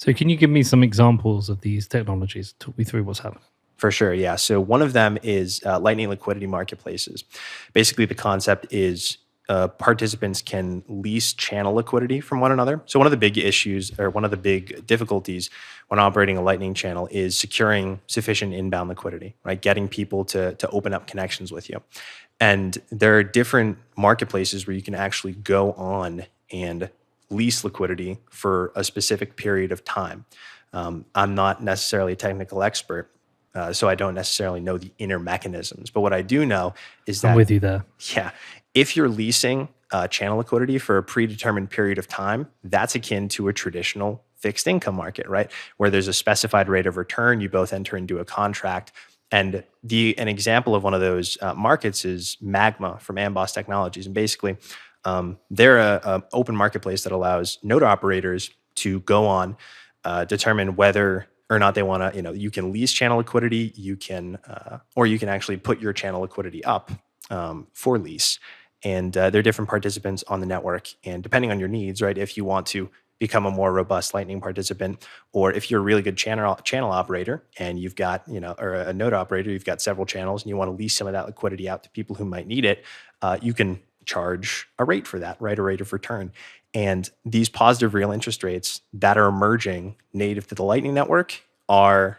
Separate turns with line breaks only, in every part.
So can you give me some examples of these technologies? Talk me through what's happening.
For sure, yeah. So one of them is Lightning liquidity marketplaces. Basically, the concept is participants can lease channel liquidity from one another. So one of the big issues or one of the big difficulties when operating a Lightning channel is securing sufficient inbound liquidity, right? Getting people to open up connections with you. And there are different marketplaces where you can actually go on and lease liquidity for a specific period of time. I'm not necessarily a technical expert, so I don't necessarily know the inner mechanisms. But what I do know is
I'm
that,
with you there.
yeah, if you're leasing channel liquidity for a predetermined period of time, that's akin to a traditional fixed income market, right? Where there's a specified rate of return, you both enter into a contract. And an example of one of those markets is Magma from Amboss Technologies. And basically, they're a open marketplace that allows node operators to go on, determine whether or not they want to, you can lease channel liquidity, or you can actually put your channel liquidity up for lease. And there are different participants on the network. And depending on your needs, right, if you want to become a more robust Lightning participant, or if you're a really good channel operator and you've got, or a node operator, you've got several channels and you want to lease some of that liquidity out to people who might need it, you can charge a rate for that, right? A rate of return. And these positive real interest rates that are emerging native to the Lightning Network are,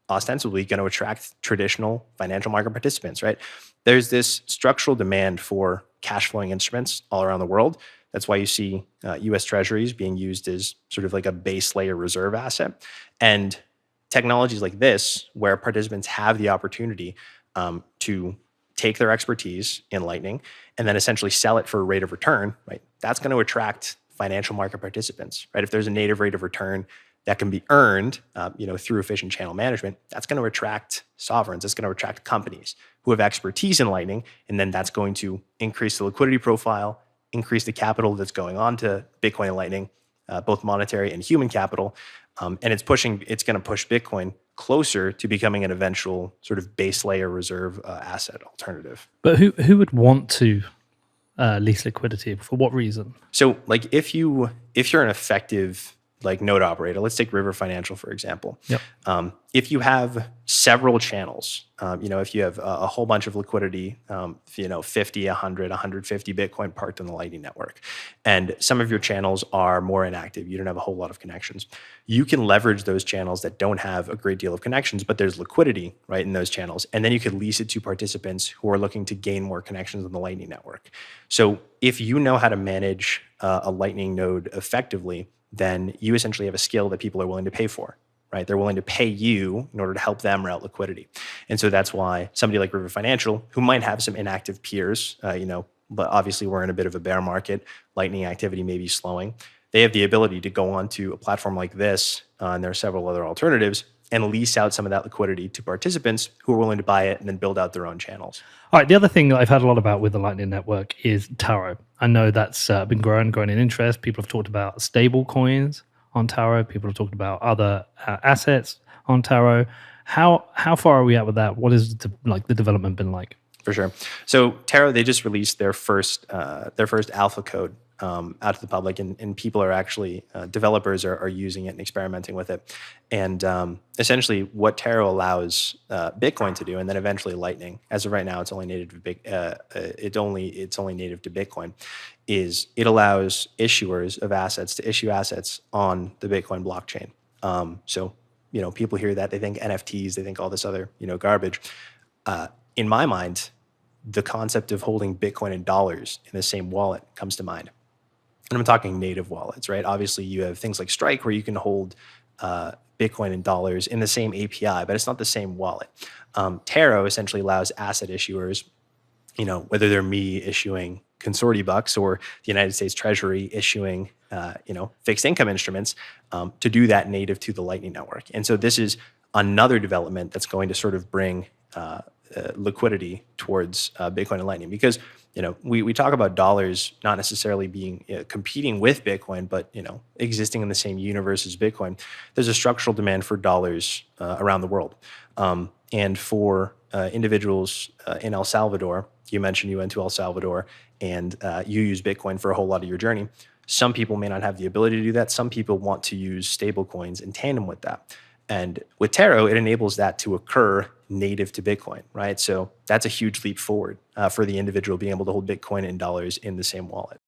ostensibly going to attract traditional financial market participants, right? There's this structural demand for cash flowing instruments all around the world. That's why you see US Treasuries being used as sort of like a base layer reserve asset. And technologies like this, where participants have the opportunity to take their expertise in Lightning and then essentially sell it for a rate of return, right? That's going to attract financial market participants, right? If there's a native rate of return that can be earned, through efficient channel management, that's going to attract sovereigns. It's going to attract companies who have expertise in Lightning, and then that's going to increase the liquidity profile, increase the capital that's going on to Bitcoin and Lightning, both monetary and human capital, and it's going to push Bitcoin closer to becoming an eventual sort of base layer reserve asset alternative.
But who would want to lease liquidity? For what reason?
So, like, if you're an effective node operator, let's take River Financial for example.
Yep.
If you have several channels, if you have a whole bunch of liquidity, 50, 100, 150 Bitcoin parked on the Lightning Network, and some of your channels are more inactive, you don't have a whole lot of connections, you can leverage those channels that don't have a great deal of connections, but there's liquidity, right, in those channels. And then you could lease it to participants who are looking to gain more connections on the Lightning Network. So if you know how to manage a Lightning node effectively, then you essentially have a skill that people are willing to pay for, right? They're willing to pay you in order to help them route liquidity. And so that's why somebody like River Financial, who might have some inactive peers, but obviously we're in a bit of a bear market, Lightning activity may be slowing. They have the ability to go onto a platform like this, and there are several other alternatives, and lease out some of that liquidity to participants who are willing to buy it and then build out their own channels.
All right. The other thing that I've heard a lot about with the Lightning Network is Taro. I know that's been growing in interest. People have talked about stable coins on Taro. People have talked about other assets on Taro. How far are we at with that? What is the development been like?
For sure. So Taro, they just released their first alpha code out to the public, and people are actually, developers are using it and experimenting with it. And essentially what Taro allows Bitcoin to do, and then eventually Lightning, as of right now, it's only native to it's only native to Bitcoin, is it allows issuers of assets to issue assets on the Bitcoin blockchain. So, people hear that, they think NFTs, they think all this other, garbage. In my mind, the concept of holding Bitcoin and dollars in the same wallet comes to mind. And I'm talking native wallets, right? Obviously, you have things like Strike where you can hold Bitcoin and dollars in the same API, but it's not the same wallet. Taro essentially allows asset issuers, whether they're me issuing Consorti bucks or the United States Treasury issuing, fixed income instruments, to do that native to the Lightning Network. And so this is another development that's going to sort of bring liquidity towards Bitcoin and Lightning, because we talk about dollars not necessarily being competing with Bitcoin, but existing in the same universe as Bitcoin. There's a structural demand for dollars around the world, and for individuals in El Salvador. You mentioned you went to El Salvador and you use Bitcoin for a whole lot of your journey. Some people may not have the ability to do that. Some people want to use stablecoins in tandem with that. And with Taro, it enables that to occur native to Bitcoin, right? So that's a huge leap forward for the individual being able to hold Bitcoin and dollars in the same wallet.